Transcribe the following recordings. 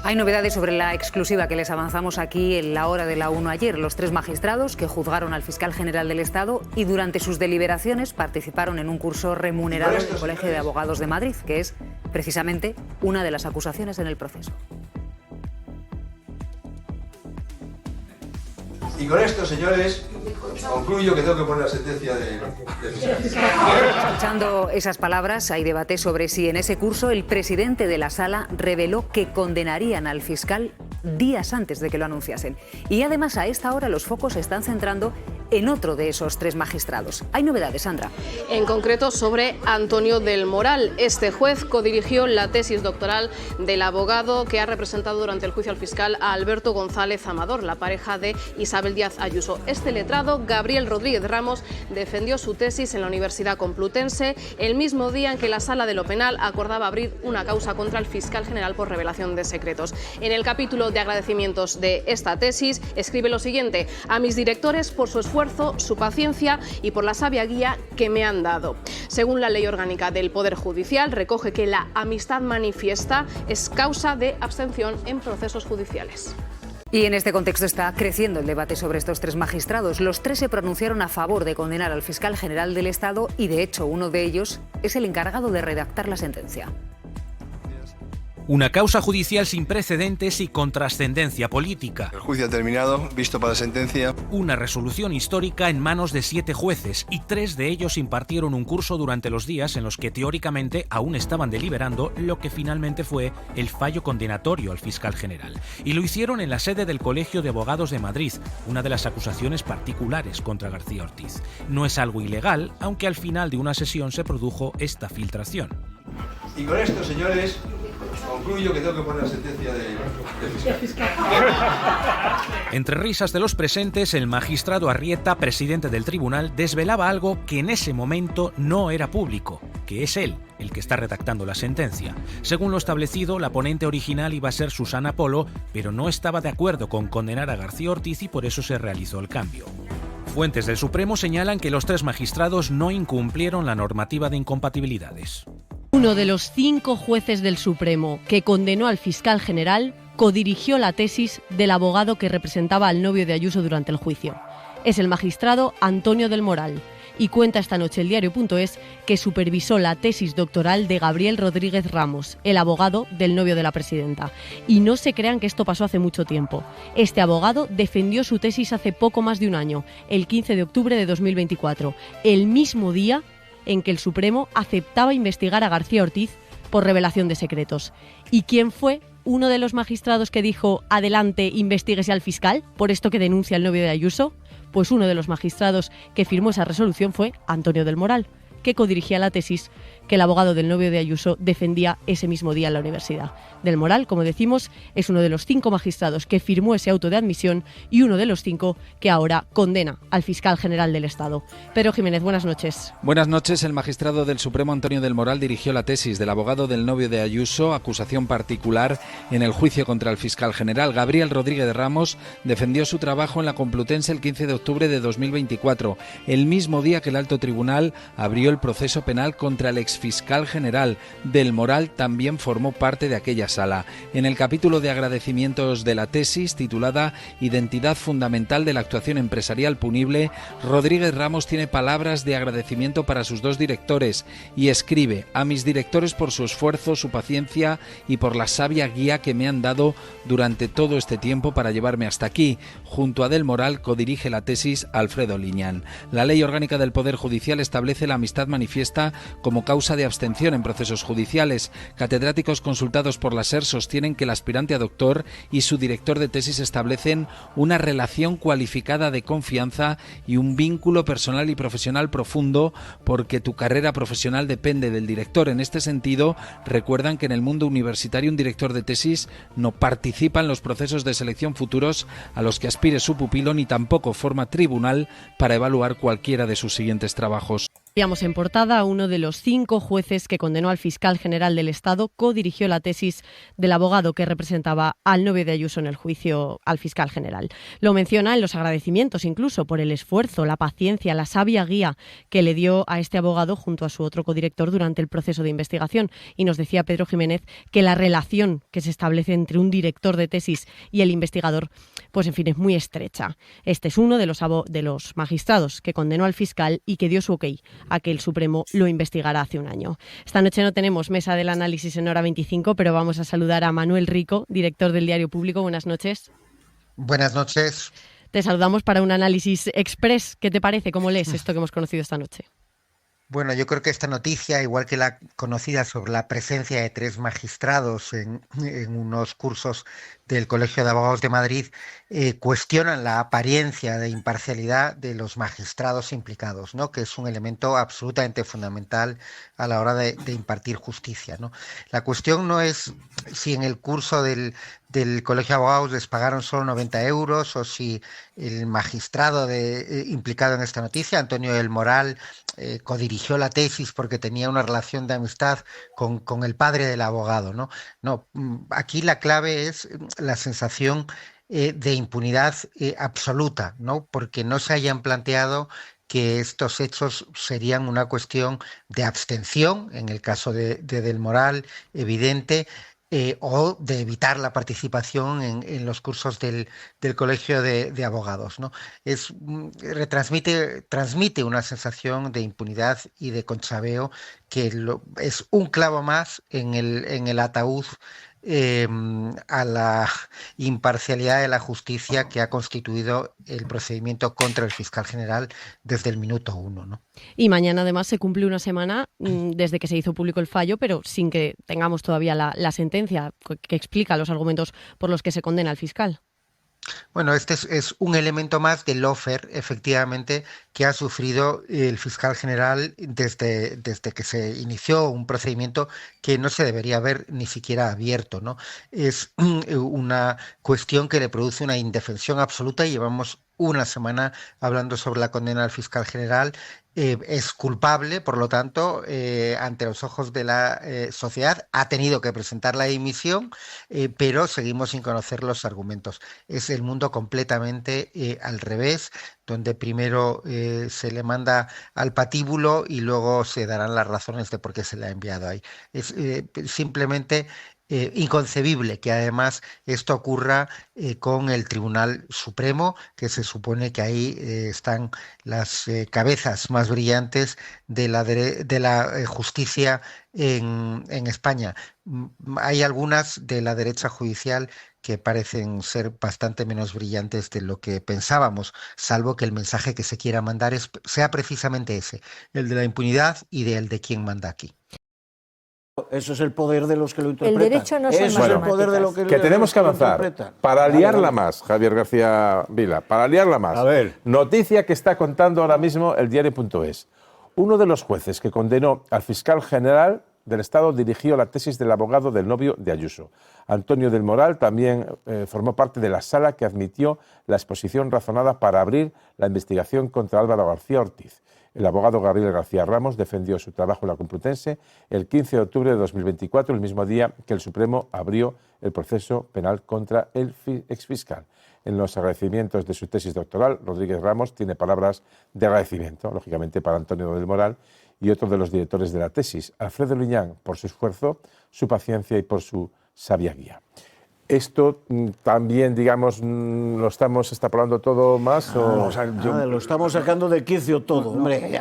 Hay novedades sobre la exclusiva que les avanzamos aquí en la hora de la 1 ayer. Los 3 magistrados que juzgaron al fiscal general del Estado y durante sus deliberaciones participaron en un curso remunerado del Colegio de Abogados de Madrid, que es precisamente una de las acusaciones en el proceso. Y con esto, señores, concluyo que tengo que poner la sentencia de fiscal. Escuchando esas palabras, hay debate sobre si en ese curso el presidente de la sala reveló que condenarían al fiscal días antes de que lo anunciasen. Y además, a esta hora los focos se están centrando en otro de esos 3 magistrados. Hay novedades, Sandra. En concreto sobre Antonio del Moral. Este juez codirigió la tesis doctoral del abogado que ha representado durante el juicio al fiscal a Alberto González Amador, la pareja de Isabel Díaz Ayuso. Este letrado, Gabriel Rodríguez Ramos, defendió su tesis en la Universidad Complutense el mismo día en que la Sala de lo Penal acordaba abrir una causa contra el fiscal general por revelación de secretos. En el capítulo de agradecimientos de esta tesis escribe lo siguiente: a mis directores por su esfuerzo, su paciencia y por la sabia guía que me han dado. Según la Ley Orgánica del Poder Judicial, recoge que la amistad manifiesta es causa de abstención en procesos judiciales. Y en este contexto está creciendo el debate sobre estos 3 magistrados. Los 3 se pronunciaron a favor de condenar al fiscal general del Estado y, de hecho, uno de ellos es el encargado de redactar la sentencia. Una causa judicial sin precedentes y con trascendencia política. El juicio ha terminado, visto para sentencia. Una resolución histórica en manos de 7 jueces y 3 de ellos impartieron un curso durante los días en los que teóricamente aún estaban deliberando lo que finalmente fue el fallo condenatorio al fiscal general. Y lo hicieron en la sede del Colegio de Abogados de Madrid, una de las acusaciones particulares contra García Ortiz. No es algo ilegal, aunque al final de una sesión se produjo esta filtración. Y con esto, señores, concluyo que tengo que poner la sentencia de fiscal. Entre risas de los presentes, el magistrado Arrieta, presidente del tribunal, desvelaba algo que en ese momento no era público, que es él el que está redactando la sentencia. Según lo establecido, la ponente original iba a ser Susana Polo, pero no estaba de acuerdo con condenar a García Ortiz y por eso se realizó el cambio. Fuentes del Supremo señalan que los 3 magistrados no incumplieron la normativa de incompatibilidades. Uno de los 5 jueces del Supremo que condenó al fiscal general codirigió la tesis del abogado que representaba al novio de Ayuso durante el juicio. Es el magistrado Antonio del Moral y cuenta esta noche el diario.es que supervisó la tesis doctoral de Gabriel Rodríguez Ramos, el abogado del novio de la presidenta. Y no se crean que esto pasó hace mucho tiempo. Este abogado defendió su tesis hace poco más de un año, el 15 de octubre de 2024, el mismo día en que el Supremo aceptaba investigar a García Ortiz por revelación de secretos. ¿Y quién fue uno de los magistrados que dijo adelante, investíguese al fiscal por esto que denuncia el novio de Ayuso? Pues uno de los magistrados que firmó esa resolución fue Antonio del Moral, que codirigía la tesis que el abogado del novio de Ayuso defendía ese mismo día en la universidad. Del Moral, como decimos, es uno de los 5 magistrados que firmó ese auto de admisión y uno de los 5 que ahora condena al fiscal general del Estado. Pedro Jiménez, buenas noches. Buenas noches. El magistrado del Supremo Antonio del Moral dirigió la tesis del abogado del novio de Ayuso, acusación particular en el juicio contra el fiscal general. Gabriel Rodríguez Ramos defendió su trabajo en la Complutense el 15 de octubre de 2024, el mismo día que el alto tribunal abrió el proceso penal contra el exfiscal general. Del Moral también formó parte de aquella sala. En el capítulo de agradecimientos de la tesis, titulada Identidad fundamental de la actuación empresarial punible, Rodríguez Ramos tiene palabras de agradecimiento para sus 2 directores y escribe: a mis directores por su esfuerzo, su paciencia y por la sabia guía que me han dado durante todo este tiempo para llevarme hasta aquí. Junto a Del Moral codirige la tesis Alfredo Liñán. La Ley Orgánica del Poder Judicial establece la amistad manifiesta como causa de abstención en procesos judiciales. Catedráticos consultados por la SER sostienen que el aspirante a doctor y su director de tesis establecen una relación cualificada de confianza y un vínculo personal y profesional profundo porque tu carrera profesional depende del director. En este sentido, recuerdan que en el mundo universitario un director de tesis no participa en los procesos de selección futuros a los que aspire su pupilo ni tampoco forma tribunal para evaluar cualquiera de sus siguientes trabajos. Veíamos en portada, uno de los 5 jueces que condenó al fiscal general del Estado codirigió la tesis del abogado que representaba al novio de Ayuso en el juicio al fiscal general. Lo menciona en los agradecimientos incluso por el esfuerzo, la paciencia, la sabia guía que le dio a este abogado junto a su otro codirector durante el proceso de investigación. Y nos decía Pedro Jiménez que la relación que se establece entre un director de tesis y el investigador, pues en fin, es muy estrecha. Este es uno de los magistrados que condenó al fiscal y que dio su ok a que el Supremo lo investigara hace un año. Esta noche no tenemos mesa del análisis en Hora 25, pero vamos a saludar a Manuel Rico, director del Diario Público. Buenas noches. Buenas noches. Te saludamos para un análisis express. ¿Qué te parece? ¿Cómo lees esto que hemos conocido esta noche? Bueno, yo creo que esta noticia, igual que la conocida sobre la presencia de 3 magistrados en unos cursos del Colegio de Abogados de Madrid, cuestionan la apariencia de imparcialidad de los magistrados implicados, ¿no? Que es un elemento absolutamente fundamental a la hora de impartir justicia, ¿no? La cuestión no es si en el curso del Colegio de Abogados les pagaron solo 90 euros o si el magistrado implicado en esta noticia, Antonio del Moral, codirigió la tesis porque tenía una relación de amistad con el padre del abogado, ¿no? No, aquí la clave es la sensación de impunidad absoluta, ¿no? Porque no se hayan planteado que estos hechos serían una cuestión de abstención, en el caso de Del Moral, evidente, o de evitar la participación en los cursos del Colegio de Abogados, ¿no? Transmite una sensación de impunidad y de conchaveo que es un clavo más en el ataúd a la imparcialidad de la justicia que ha constituido el procedimiento contra el fiscal general desde el minuto 1, ¿no? Y mañana además se cumple una semana desde que se hizo público el fallo, pero sin que tengamos todavía la sentencia que explica los argumentos por los que se condena al fiscal. Bueno, este es un elemento más del lawfare, efectivamente, que ha sufrido el fiscal general desde que se inició un procedimiento que no se debería haber ni siquiera abierto, ¿no? Es una cuestión que le produce una indefensión absoluta y llevamos una semana hablando sobre la condena al fiscal general. Es culpable, por lo tanto, ante los ojos de la sociedad, ha tenido que presentar la dimisión, pero seguimos sin conocer los argumentos. Es el mundo completamente al revés, donde primero se le manda al patíbulo y luego se darán las razones de por qué se le ha enviado ahí. Es simplemente inconcebible que además esto ocurra con el Tribunal Supremo, que se supone que ahí están las cabezas más brillantes de la justicia en España. Hay algunas de la derecha judicial que parecen ser bastante menos brillantes de lo que pensábamos, salvo que el mensaje que se quiera mandar sea precisamente ese, el de la impunidad y del de quien manda aquí. Eso es el poder de los que lo interpretan. El derecho no son Eso es el poder de lo que tenemos que avanzar. Para liarla más, Javier García Vila, para liarla más. A ver. Noticia que está contando ahora mismo el diario.es. Uno de los jueces que condenó al fiscal general del Estado dirigió la tesis del abogado del novio de Ayuso. Antonio del Moral también formó parte de la sala que admitió la exposición razonada para abrir la investigación contra Álvaro García Ortiz. El abogado Gabriel García Ramos defendió su trabajo en la Complutense el 15 de octubre de 2024, el mismo día que el Supremo abrió el proceso penal contra el exfiscal. En los agradecimientos de su tesis doctoral, Rodríguez Ramos tiene palabras de agradecimiento, lógicamente, para Antonio del Moral y otro de los directores de la tesis, Alfredo Liñán, por su esfuerzo, su paciencia y por su sabia guía. ¿Esto también, digamos, lo estamos extrapolando todo más? Lo estamos sacando de quicio todo. Hombre,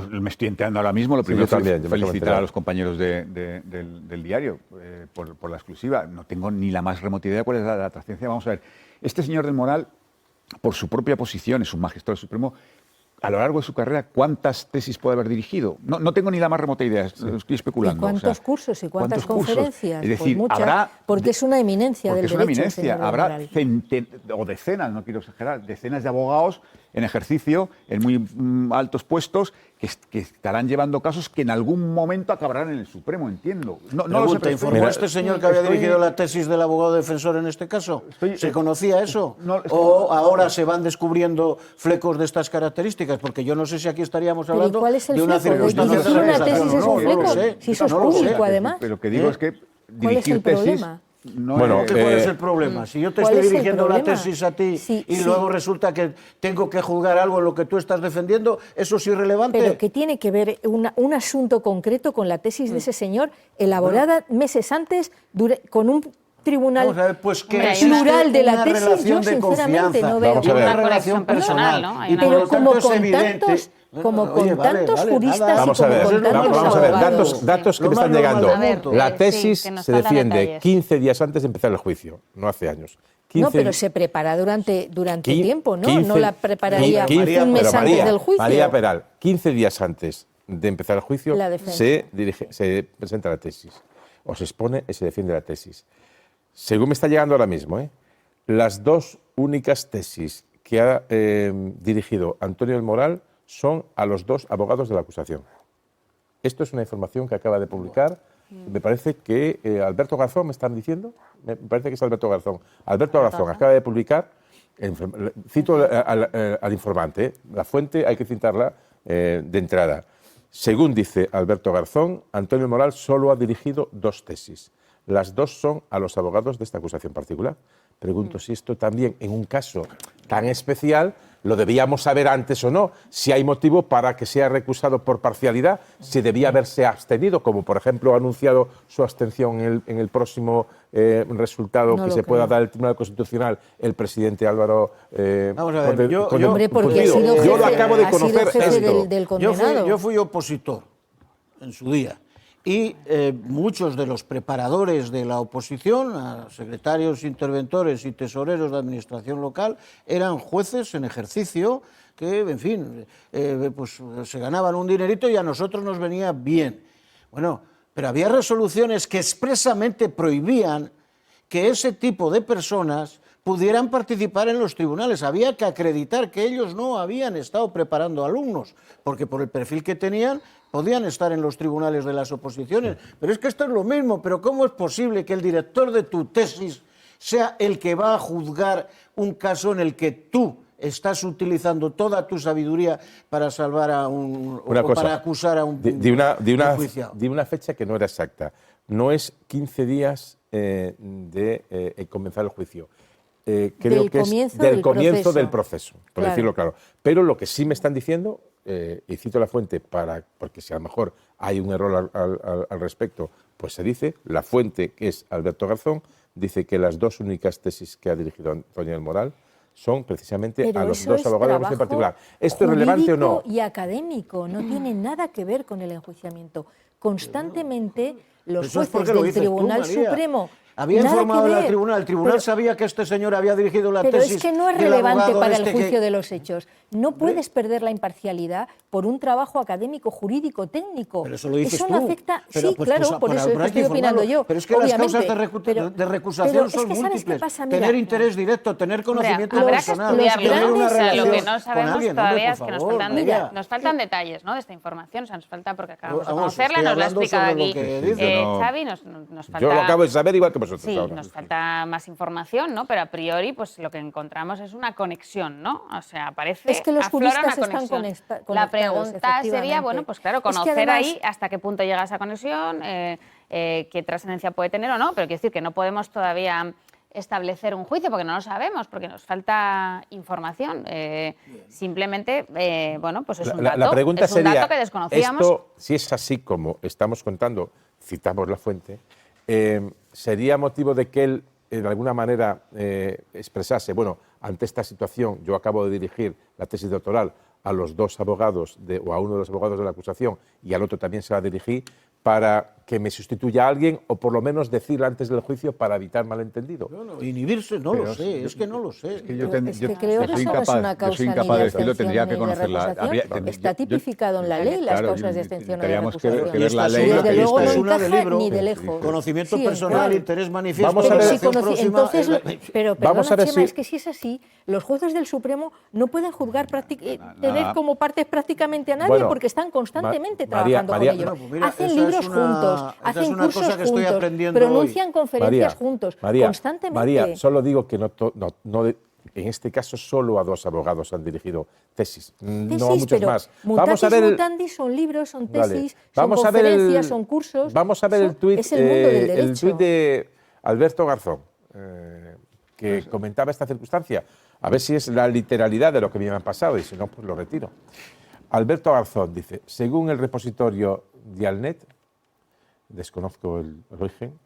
me estoy enterando ahora mismo. Lo primero yo también, felicitar a los compañeros del diario por la exclusiva. No tengo ni la más remota idea de cuál es la trascendencia. Vamos a ver, este señor del Moral, por su propia posición, es un magistrado supremo. A lo largo de su carrera, ¿cuántas tesis puede haber dirigido? No tengo ni la más remota idea, estoy especulando. ¿Y cuántos cursos y cuántas conferencias? Es decir, pues muchas, porque es una eminencia del derecho. Habrá decenas, no quiero exagerar, decenas de abogados en ejercicio, en muy altos puestos, que estarán llevando casos que en algún momento acabarán en el Supremo, entiendo. No lo sé, ¿Te informó este señor que había dirigido la tesis del abogado defensor en este caso? ¿Se conocía eso? ¿O ahora se van descubriendo flecos de estas características? Porque yo no sé si aquí estaríamos hablando de una circunstancia de una tesis es un fleco, si eso es público, además. Pero lo que digo es que ¿cuál es el problema? ¿Cuál es el problema? Si yo te estoy dirigiendo la tesis a ti y luego resulta que tengo que juzgar algo en lo que tú estás defendiendo, ¿eso es irrelevante? Pero que tiene que ver un asunto concreto con la tesis de ese señor, elaborada meses antes con un tribunal plural de la tesis. Yo sinceramente no veo una relación personal, ¿no? Pero como con tantos juristas vamos a ver, datos que me están llegando. La tesis se defiende 15 días antes de empezar el juicio, no hace años. No, pero se prepara durante tiempo, ¿no? No la prepararía un mes antes del juicio. María Peral, 15 días antes de empezar el juicio se presenta la tesis, o se expone y se defiende la tesis. Según me está llegando ahora mismo, las dos únicas tesis que ha dirigido Antonio del Moral son a los dos abogados de la acusación. Esto es una información que acaba de publicar. Me parece que Alberto Garzón, ¿me están diciendo? Me parece que es Alberto Garzón. Alberto Garzón acaba de publicar, cito al informante, la fuente hay que citarla de entrada. Según dice Alberto Garzón, Antonio del Moral solo ha dirigido dos tesis. Las dos son a los abogados de esta acusación particular. Pregunto si esto también, en un caso tan especial, lo debíamos saber antes o no, si hay motivo para que sea recusado por parcialidad, si debía haberse abstenido, como por ejemplo ha anunciado su abstención en el próximo resultado que se pueda dar el Tribunal Constitucional el presidente Álvaro. Vamos a ver, yo lo acabo de conocer esto. Yo fui opositor en su día. Y muchos de los preparadores de la oposición, secretarios, interventores y tesoreros de administración local, eran jueces en ejercicio que, en fin, pues se ganaban un dinerito y a nosotros nos venía bien. Bueno, pero había resoluciones que expresamente prohibían que ese tipo de personas pudieran participar en los tribunales. Había que acreditar que ellos no habían estado preparando alumnos, porque por el perfil que tenían podían estar en los tribunales de las oposiciones. Pero es que esto es lo mismo. ¿Pero cómo es posible que el director de tu tesis sea el que va a juzgar un caso en el que tú estás utilizando toda tu sabiduría para salvar a para acusar a un enjuiciado? De una fecha que no era exacta. No es 15 días de comenzar el juicio. Creo que es del comienzo del proceso, por decirlo claro. Pero lo que sí me están diciendo, y cito la fuente porque si a lo mejor hay un error al respecto, pues se dice, la fuente, que es Alberto Garzón, dice que las dos únicas tesis que ha dirigido Antonio del Moral son precisamente a los dos abogados en particular. ¿Esto es relevante o no? Y académico, no tiene nada que ver con el enjuiciamiento. Constantemente los jueces del Tribunal Supremo... Había informado al tribunal, el tribunal sabía que este señor había dirigido la tesis. Pero es que no es relevante para el juicio de los hechos. No puedes perder la imparcialidad por un trabajo académico, jurídico, técnico. Pero eso lo dices tú. Eso no afecta... Sí, claro, por eso estoy opinando yo. Pero es que las causas de recusación son múltiples. Tener interés directo, tener conocimiento personal. Lo que no sabemos todavía es que nos faltan detalles de esta información. O sea, nos falta, porque acabamos de conocerla, nos la ha explicado aquí Xavi, nos falta... Yo lo acabo de saber igual que vosotros. Sí, nos falta más información, ¿no? Pero a priori, pues lo que encontramos es una conexión, ¿no? O sea, aparece, es que los aflora una están conexión. La pregunta sería, bueno, pues claro, conocer es que además, ahí hasta qué punto llega esa conexión, qué trascendencia puede tener o no, pero quiero decir que no podemos todavía establecer un juicio porque no lo sabemos, porque nos falta información. Simplemente, bueno, pues es un dato. La pregunta es un sería, dato que desconocíamos. Esto, si es así como estamos contando, citamos la fuente, ¿sería motivo de que él, de alguna manera, expresase, bueno, ante esta situación, yo acabo de dirigir la tesis doctoral a los dos abogados, o a uno de los abogados de la acusación, y al otro también se la dirigí, para que me sustituya a alguien o por lo menos decirlo antes del juicio para evitar malentendido. Inhibirse, no lo sé, es que no lo sé. Yo creo que eso no es una causa ni de extensión ni de recusación. Está tipificado en la ley las causas de extensión o de recusación. Que ver la ley, desde luego no una de encaja libro, ni de lejos. Conocimiento personal, interés manifiesto. Vamos a ver, pero perdona, Chema, es que si es así, los jueces del Supremo no pueden juzgar, tener como partes prácticamente a nadie porque están constantemente trabajando con ellos. Hacen libros juntos, hacen cursos juntos, pronuncian conferencias juntos, constantemente. María, solo digo que en este caso solo a 2 abogados han dirigido tesis, no a muchos más. Vamos a ver mutandis son libros, son tesis, son conferencias, son cursos. Vamos a ver el tuit de Alberto Garzón, que comentaba esta circunstancia. A ver si es la literalidad de lo que me han pasado y si no, pues lo retiro. Alberto Garzón dice, según el repositorio Dialnet, desconozco el origen,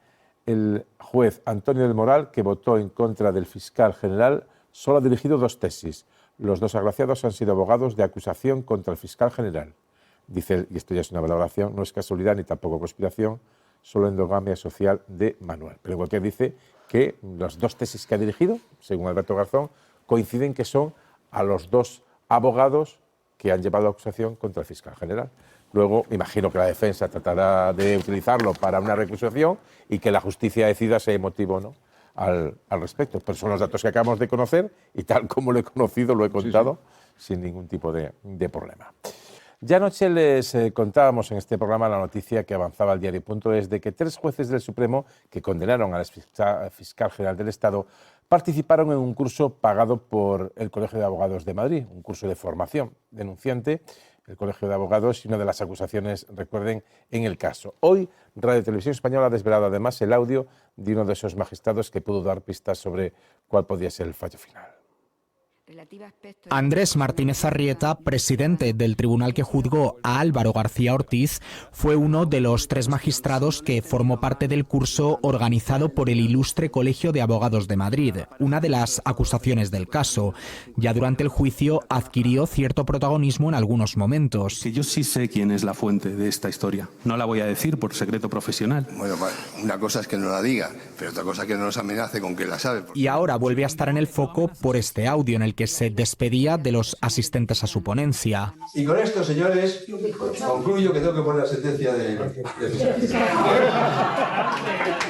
el juez Antonio del Moral, que votó en contra del fiscal general, solo ha dirigido 2 tesis. Los 2 agraciados han sido abogados de acusación contra el fiscal general. Dice él, y esto ya es una valoración, no es casualidad ni tampoco conspiración, solo endogamia social de Manuel. Pero igual que dice que las 2 tesis que ha dirigido, según Alberto Garzón, coinciden que son a los 2 abogados que han llevado acusación contra el fiscal general. Luego, imagino que la defensa tratará de utilizarlo para una recusación y que la justicia decida si hay motivo o no al respecto. Pero son los datos que acabamos de conocer y tal como lo he conocido, lo he contado sin ningún tipo de problema. Ya anoche les contábamos en este programa la noticia que avanzaba el diario.es de que 3 jueces del Supremo que condenaron al fiscal general del Estado participaron en un curso pagado por el Colegio de Abogados de Madrid, un curso de formación denunciante, el Colegio de Abogados y una de las acusaciones, recuerden, en el caso. Hoy, Radio Televisión Española ha desvelado además el audio de uno de esos magistrados que pudo dar pistas sobre cuál podía ser el fallo final. Andrés Martínez Arrieta, presidente del tribunal que juzgó a Álvaro García Ortiz, fue uno de los 3 magistrados que formó parte del curso organizado por el Ilustre Colegio de Abogados de Madrid, una de las acusaciones del caso. Ya durante el juicio adquirió cierto protagonismo en algunos momentos. Que yo sí sé quién es la fuente de esta historia. No la voy a decir por secreto profesional. Bueno, una cosa es que no la diga, pero otra cosa es que no nos amenace con que la sabe. Y ahora vuelve a estar en el foco por este audio en el que se despedía de los asistentes a su ponencia. Y con esto, señores, concluyo que tengo que poner la sentencia de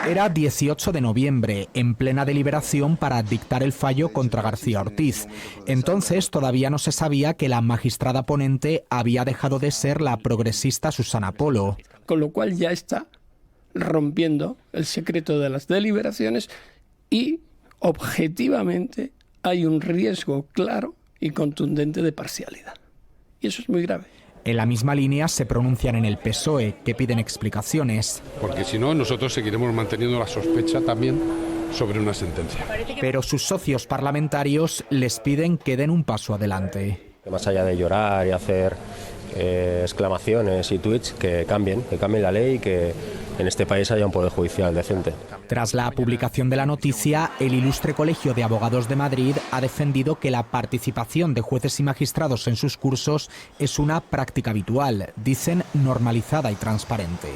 Era 18 de noviembre, en plena deliberación para dictar el fallo contra García Ortiz. Entonces todavía no se sabía que la magistrada ponente había dejado de ser la progresista Susana Polo. Con lo cual ya está rompiendo el secreto de las deliberaciones y objetivamente hay un riesgo claro y contundente de parcialidad. Y eso es muy grave. En la misma línea se pronuncian en el PSOE, que piden explicaciones. Porque si no, nosotros seguiremos manteniendo la sospecha también sobre una sentencia. Pero sus socios parlamentarios les piden que den un paso adelante. Más allá de llorar y hacer exclamaciones y tweets, que cambien la ley y que en este país haya un poder judicial decente. Tras la publicación de la noticia, el Ilustre Colegio de Abogados de Madrid ha defendido que la participación de jueces y magistrados en sus cursos es una práctica habitual, dicen normalizada y transparente.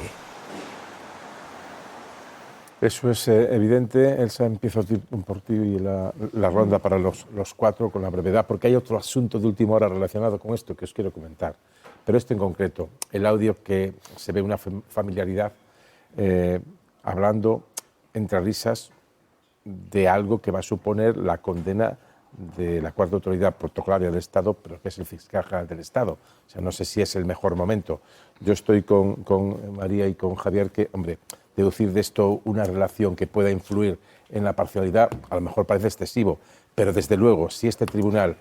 Eso es evidente. Elsa, empiezo por ti y la ronda para los 4 con la brevedad, porque hay otro asunto de última hora relacionado con esto que os quiero comentar. Pero esto en concreto, el audio que se ve una familiaridad hablando entre risas de algo que va a suponer la condena de la 4ª autoridad protocolaria del Estado, pero que es el fiscal general del Estado. O sea, no sé si es el mejor momento. Yo estoy con María y con Javier que, hombre, deducir de esto una relación que pueda influir en la parcialidad, a lo mejor parece excesivo, pero desde luego, si este tribunal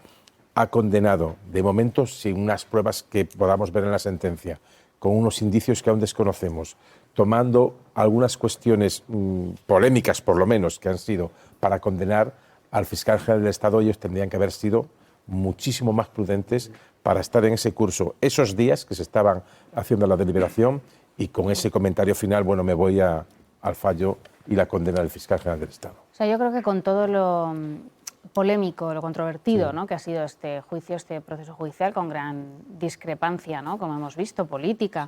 ha condenado, de momento, sin unas pruebas que podamos ver en la sentencia, con unos indicios que aún desconocemos, tomando algunas cuestiones polémicas, por lo menos, que han sido para condenar al fiscal general del Estado, ellos tendrían que haber sido muchísimo más prudentes para estar en ese curso esos días que se estaban haciendo la deliberación y con ese comentario final, bueno, me voy al fallo y la condena del fiscal general del Estado. O sea, yo creo que con todo polémico, lo controvertido, ¿no?, que ha sido este juicio, este proceso judicial, con gran discrepancia, ¿no?, como hemos visto, política,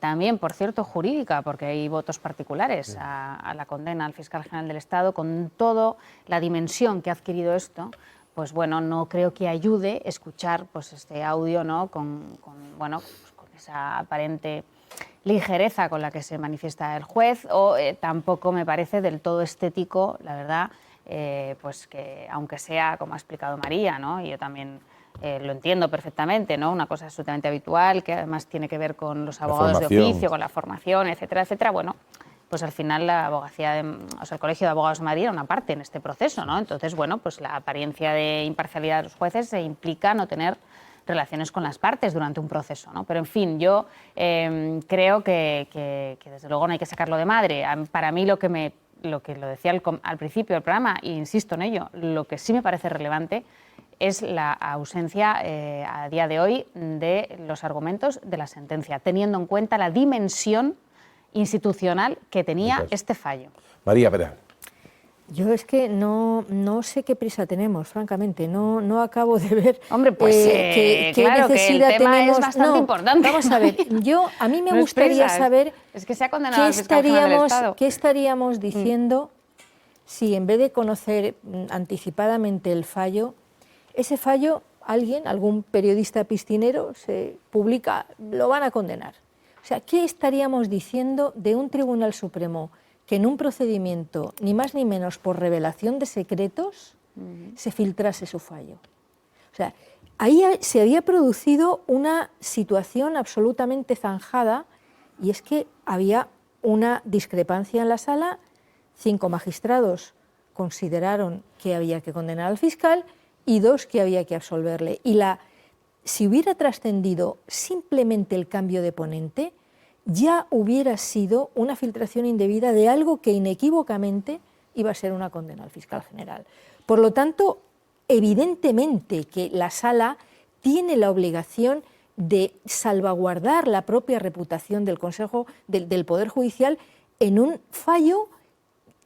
también, por cierto, jurídica, porque hay votos particulares a la condena al fiscal general del Estado, con toda la dimensión que ha adquirido esto. Pues bueno, no creo que ayude escuchar pues este audio, ¿no?, con esa aparente ligereza con la que se manifiesta el juez, o tampoco me parece del todo estético, la verdad, pues que aunque sea, como ha explicado María, ¿no?, y yo también lo entiendo perfectamente, ¿no?, una cosa absolutamente habitual, que además tiene que ver con los abogados de oficio, con la formación, etcétera, etcétera, bueno, pues al final la abogacía, el Colegio de Abogados de Madrid era una parte en este proceso, ¿no? Entonces, bueno, pues la apariencia de imparcialidad de los jueces implica no tener relaciones con las partes durante un proceso, ¿no? Pero, en fin, yo creo que desde luego no hay que sacarlo de madre. Para mí lo que lo decía al principio del programa, e insisto en ello, lo que sí me parece relevante es la ausencia a día de hoy de los argumentos de la sentencia, teniendo en cuenta la dimensión institucional que tenía este fallo. María, verá. Yo es que no sé qué prisa tenemos, francamente. No acabo de ver. Hombre, pues claro, necesidad que el tema tenemos. Es bastante importante. Vamos a ver. A mí me gustaría saber es que se ha condenado al fiscal general del Estado. ¿Qué estaríamos diciendo si en vez de conocer anticipadamente el fallo, ese fallo algún periodista piscinero, se publica, lo van a condenar? O sea, ¿qué estaríamos diciendo de un Tribunal Supremo que en un procedimiento, ni más ni menos por revelación de secretos, se filtrase su fallo? O sea, ahí se había producido una situación absolutamente zanjada, y es que había una discrepancia en la sala. 5 magistrados consideraron que había que condenar al fiscal y 2 que había que absolverle. Y si hubiera trascendido simplemente el cambio de ponente, ya hubiera sido una filtración indebida de algo que inequívocamente iba a ser una condena al fiscal general. Por lo tanto, evidentemente que la sala tiene la obligación de salvaguardar la propia reputación del Consejo del Poder Judicial en un fallo,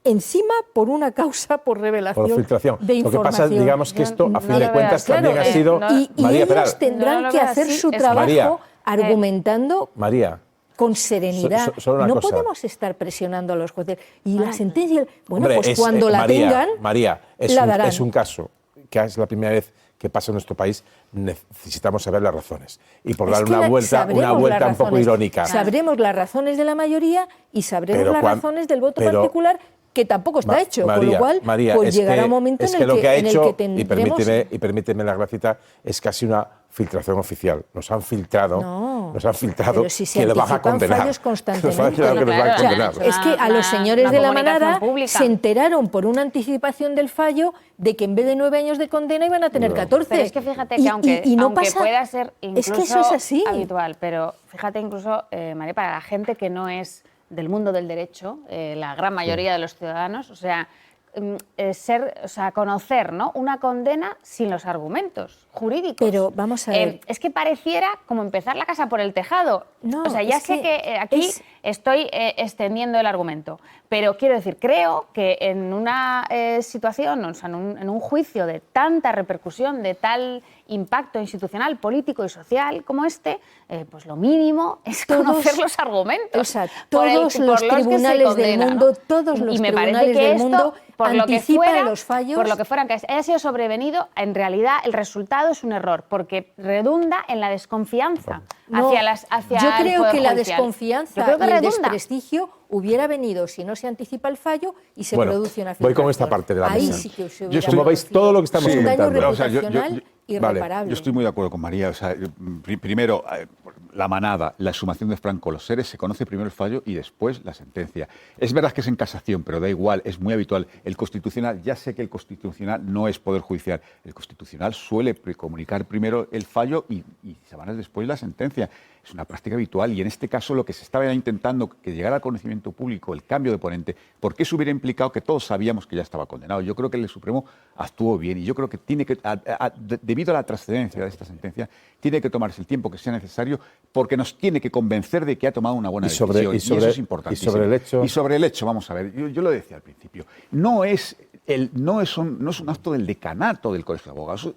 encima por una causa por revelación de información. Lo que pasa es, digamos, que esto, a fin de cuentas, también ha sido... Y ellos tendrán que hacer su trabajo argumentando con serenidad. No podemos estar presionando a los jueces. Y la sentencia, bueno, pues cuando la tengan, María, la darán. Es un caso que es la primera vez que pasa en nuestro país, necesitamos saber las razones. Y por dar una vuelta un poco irónica. Sabremos las razones de la mayoría y sabremos las razones del voto particular, que tampoco está hecho, con lo cual pues llegará un momento en el que tendremos... Y permíteme la gracita, es casi una filtración oficial. Nos han filtrado que lo van a condenar. Es que a los señores de la manada se enteraron por una anticipación del fallo de que en vez de 9 años de condena iban a tener 14. Pero es que fíjate que aunque pueda ser incluso es que eso es así. Habitual, pero fíjate incluso, María, para la gente que no es del mundo del derecho, la gran mayoría de los ciudadanos, o sea, conocer, ¿no?, una condena sin los argumentos jurídicos. Pero vamos a ver. Es que pareciera como empezar la casa por el tejado. No, o sea, ya sé que aquí estoy extendiendo el argumento, pero quiero decir, creo que en una situación, o sea, en un juicio de tanta repercusión, de tal impacto institucional, político y social como este, pues lo mínimo es conocer los argumentos. O sea, todos los tribunales del mundo, todos los tribunales del mundo anticipan los fallos. Por lo que fuera, que haya sido sobrevenido, en realidad el resultado es un error, porque redunda en la desconfianza hacia yo creo el que Poder la Judicial. Desconfianza y el desprestigio hubiera venido si no se anticipa el fallo y se produce una filtración. Voy con esta parte de la mesa. Ahí sí que se como veis, todo lo que estamos comentando. Un daño reputacional irreparable. Yo estoy muy de acuerdo con María. O sea, primero, la manada, la exhumación de Franco, los seres, se conoce primero el fallo y después la sentencia. Es verdad que es en casación, pero da igual, es muy habitual. El Constitucional, ya sé que el Constitucional no es Poder Judicial. El Constitucional suele comunicar primero el fallo y semanas después la sentencia. Es una práctica habitual y en este caso lo que se estaba intentando que llegara al conocimiento público, el cambio de ponente, ¿por qué eso hubiera implicado que todos sabíamos que ya estaba condenado? Yo creo que el Supremo actuó bien y yo creo que tiene que, debido a la trascendencia de esta sentencia, tiene que tomarse el tiempo que sea necesario porque nos tiene que convencer de que ha tomado una buena decisión. Y eso es importante. Y sobre el hecho, vamos a ver, yo lo decía al principio, no es un acto del decanato del Colegio de Abogados,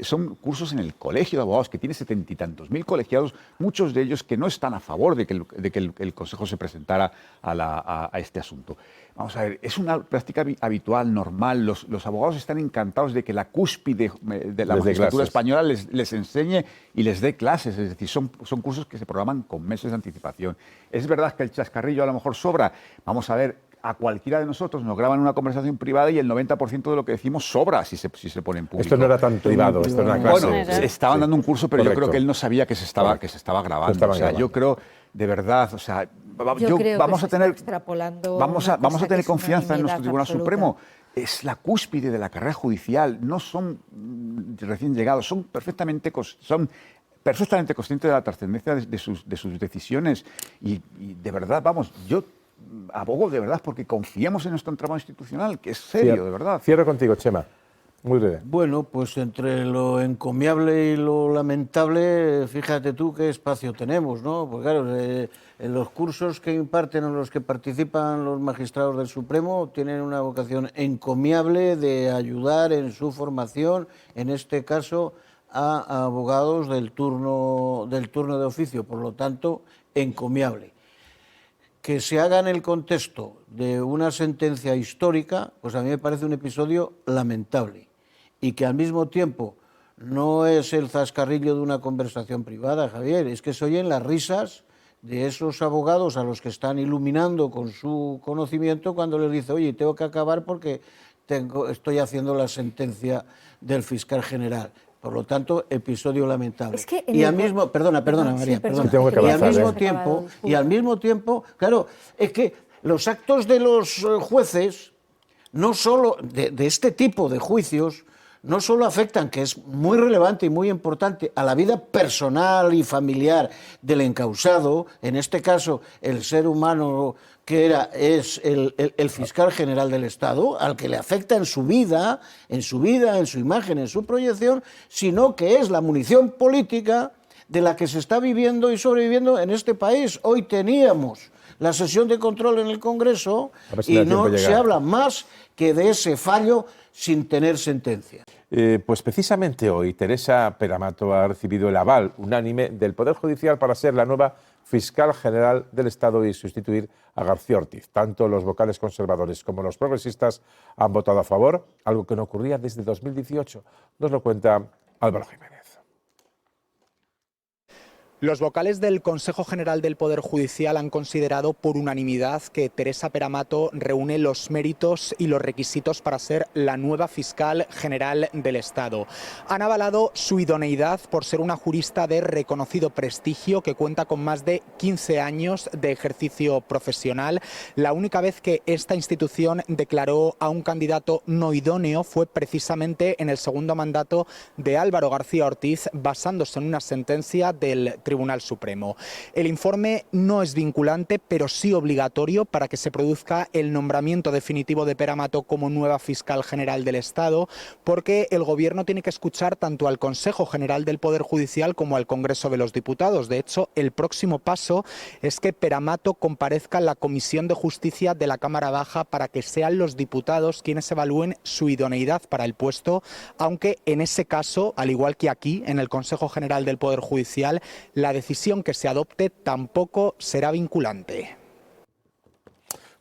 son cursos en el Colegio de Abogados que tiene 70 y tantos mil colegiados, muchos de ellos que no están a favor de que el Consejo se presentara a este asunto. Vamos a ver, es una práctica habitual, normal. Los abogados están encantados de que la cúspide de la magistratura española les enseñe y les dé clases. Es decir, son cursos que se programan con meses de anticipación. Es verdad que el chascarrillo a lo mejor sobra. Vamos a ver, a cualquiera de nosotros nos graban una conversación privada y el 90% de lo que decimos sobra si se pone en público. Esto no era tan privado, esto era una clase. Bueno, estaban dando un curso, pero correcto. Yo creo que él no sabía que se estaba grabando. Yo creo, de verdad, o sea, vamos a tener confianza en nuestro Tribunal Supremo. Es la cúspide de la carrera judicial, no son recién llegados, son perfectamente conscientes de la trascendencia de sus decisiones y de verdad, vamos, yo abogo de verdad porque confiamos en nuestro entramado institucional, que es serio, de verdad. Cierro contigo, Chema. Muy breve. Bueno, pues entre lo encomiable y lo lamentable, fíjate tú qué espacio tenemos, ¿no? Pues claro, en los cursos que imparten o los que participan los magistrados del Supremo tienen una vocación encomiable de ayudar en su formación, en este caso a abogados del turno de oficio, por lo tanto, encomiable. Que se haga en el contexto de una sentencia histórica, pues a mí me parece un episodio lamentable y que al mismo tiempo no es el zascarrillo de una conversación privada, Javier, es que se oyen las risas de esos abogados a los que están iluminando con su conocimiento cuando les dice, oye, tengo que acabar porque estoy haciendo la sentencia del fiscal general. Por lo tanto, episodio lamentable. Es que perdona María, y al mismo tiempo, claro, es que los actos de los jueces, no solo de este tipo de juicios, no solo afectan, que es muy relevante y muy importante, a la vida personal y familiar del encausado, en este caso el ser humano que es el fiscal general del Estado, al que le afecta en su vida, en su imagen, en su proyección, sino que es la munición política de la que se está viviendo y sobreviviendo en este país. Hoy teníamos la sesión de control en el Congreso y no se habla más que de ese fallo sin tener sentencia. Pues precisamente hoy Teresa Peramato ha recibido el aval unánime del Poder Judicial para ser la nueva fiscal general del Estado y sustituir a García Ortiz. Tanto los vocales conservadores como los progresistas han votado a favor, algo que no ocurría desde 2018. Nos lo cuenta Álvaro Jiménez. Los vocales del Consejo General del Poder Judicial han considerado por unanimidad que Teresa Peramato reúne los méritos y los requisitos para ser la nueva fiscal general del Estado. Han avalado su idoneidad por ser una jurista de reconocido prestigio que cuenta con más de 15 años de ejercicio profesional. La única vez que esta institución declaró a un candidato no idóneo fue precisamente en el segundo mandato de Álvaro García Ortiz, basándose en una sentencia del Tribunal Supremo. El informe no es vinculante, pero sí obligatorio para que se produzca el nombramiento definitivo de Peramato como nueva fiscal general del Estado, porque el Gobierno tiene que escuchar tanto al Consejo General del Poder Judicial como al Congreso de los Diputados. De hecho, el próximo paso es que Peramato comparezca en la Comisión de Justicia de la Cámara Baja para que sean los diputados quienes evalúen su idoneidad para el puesto, aunque en ese caso, al igual que aquí, en el Consejo General del Poder Judicial, la decisión que se adopte tampoco será vinculante.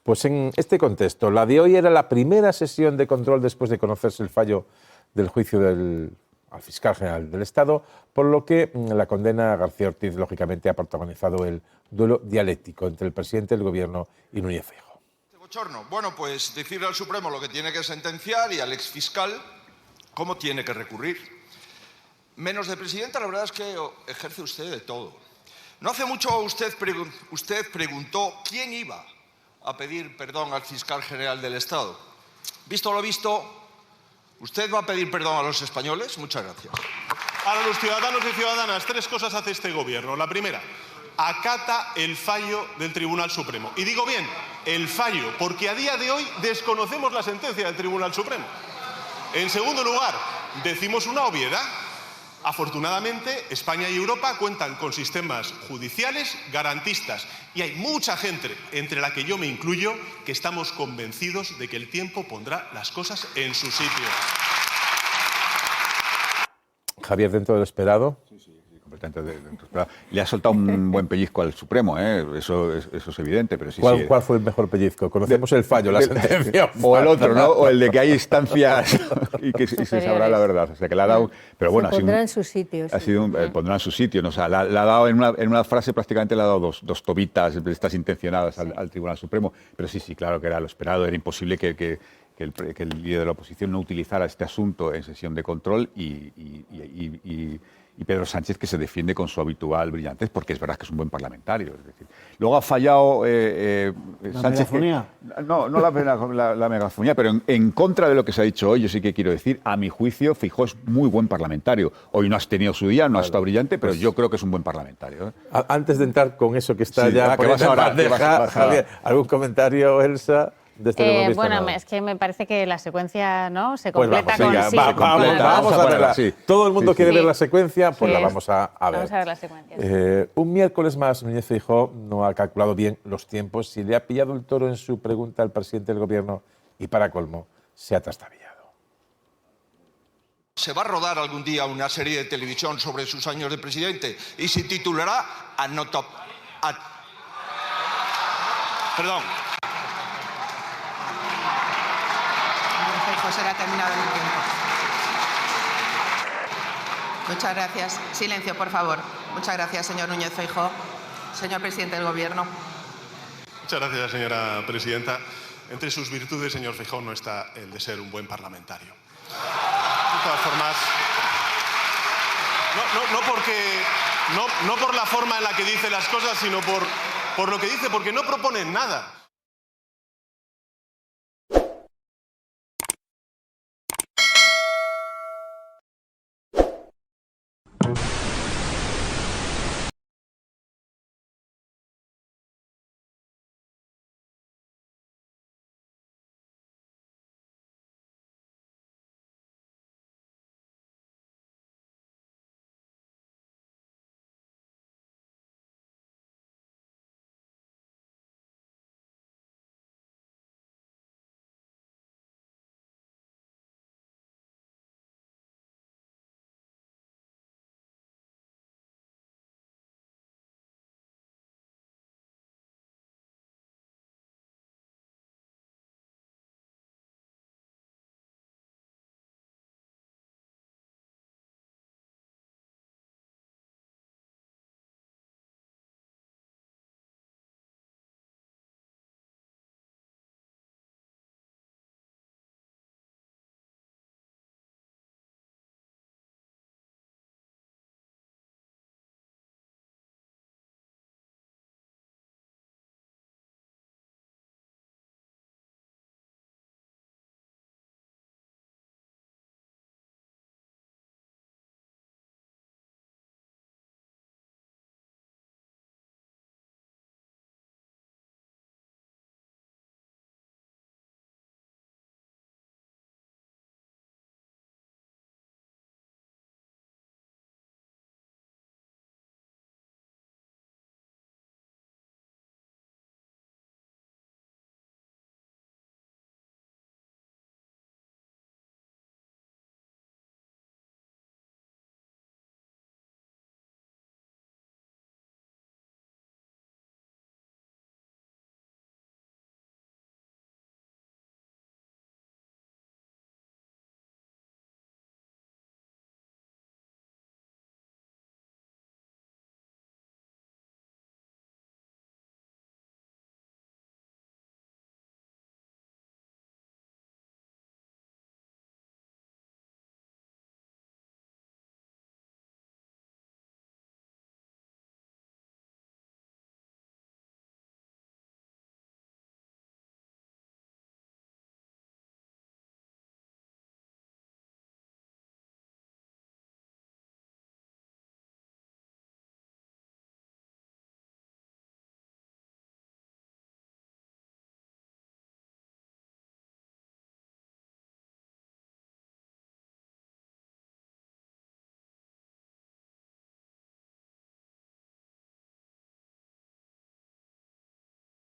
Pues en este contexto, la de hoy era la primera sesión de control después de conocerse el fallo del juicio al fiscal general del Estado, por lo que la condena a García Ortiz, lógicamente, ha protagonizado el duelo dialéctico entre el presidente del Gobierno y Núñez Feijóo. Bueno, pues decirle al Supremo lo que tiene que sentenciar y al exfiscal cómo tiene que recurrir. Menos de presidenta, la verdad es que ejerce usted de todo. No hace mucho usted preguntó quién iba a pedir perdón al fiscal general del Estado. Visto lo visto, ¿usted va a pedir perdón a los españoles? Muchas gracias. Para los ciudadanos y ciudadanas, 3 cosas hace este gobierno. La primera, acata el fallo del Tribunal Supremo. Y digo bien, el fallo, porque a día de hoy desconocemos la sentencia del Tribunal Supremo. En segundo lugar, decimos una obviedad. Afortunadamente, España y Europa cuentan con sistemas judiciales garantistas y hay mucha gente, entre la que yo me incluyo, que estamos convencidos de que el tiempo pondrá las cosas en su sitio. Javier, dentro de lo esperado. Le ha soltado un buen pellizco al Supremo, eso es evidente, pero sí. ¿Cuál fue el mejor pellizco? Conocemos el fallo, la sentencia. O el otro, ¿no? O el de que hay instancias y que se sabrá la verdad. O sea, que le ha dado. Pero bueno, se pondrá en su sitio. Ha sido pondrá en su sitio, ¿no? O sea, le ha dado en una frase prácticamente le ha dado dos tobitas de estas intencionadas al Tribunal Supremo. Pero sí, claro que era lo esperado. Era imposible que el líder de la oposición no utilizara este asunto en sesión de control y Pedro Sánchez, que se defiende con su habitual brillantez, porque es verdad que es un buen parlamentario. Es decir, luego ha fallado Sánchez. ¿Megafonía? No la megafonía, pero en contra de lo que se ha dicho hoy, yo sí que quiero decir, a mi juicio, Feijóo es muy buen parlamentario. Hoy no has tenido su día, no ha estado brillante, pero yo creo que es un buen parlamentario. Antes de entrar con eso que está ya por Javier, ¿algún comentario, Elsa? Bueno, es que me parece que la secuencia, ¿no?, se completa vamos a verla. Sí. Todo el mundo quiere ver la secuencia, pues la vamos a ver. Vamos a ver la secuencia. Un miércoles más, Núñez Feijóo no ha calculado bien los tiempos, si le ha pillado el toro en su pregunta al presidente del Gobierno y, para colmo, se ha trastabillado. Se va a rodar algún día una serie de televisión sobre sus años de presidente y se titulará Perdón. Será terminado el tiempo. Muchas gracias. Silencio, por favor. Muchas gracias, señor Núñez Feijóo. Señor presidente del Gobierno. Muchas gracias, señora presidenta. Entre sus virtudes, señor Feijóo, no está el de ser un buen parlamentario. De todas formas, no por la forma en la que dice las cosas, sino por lo que dice, porque no proponen nada.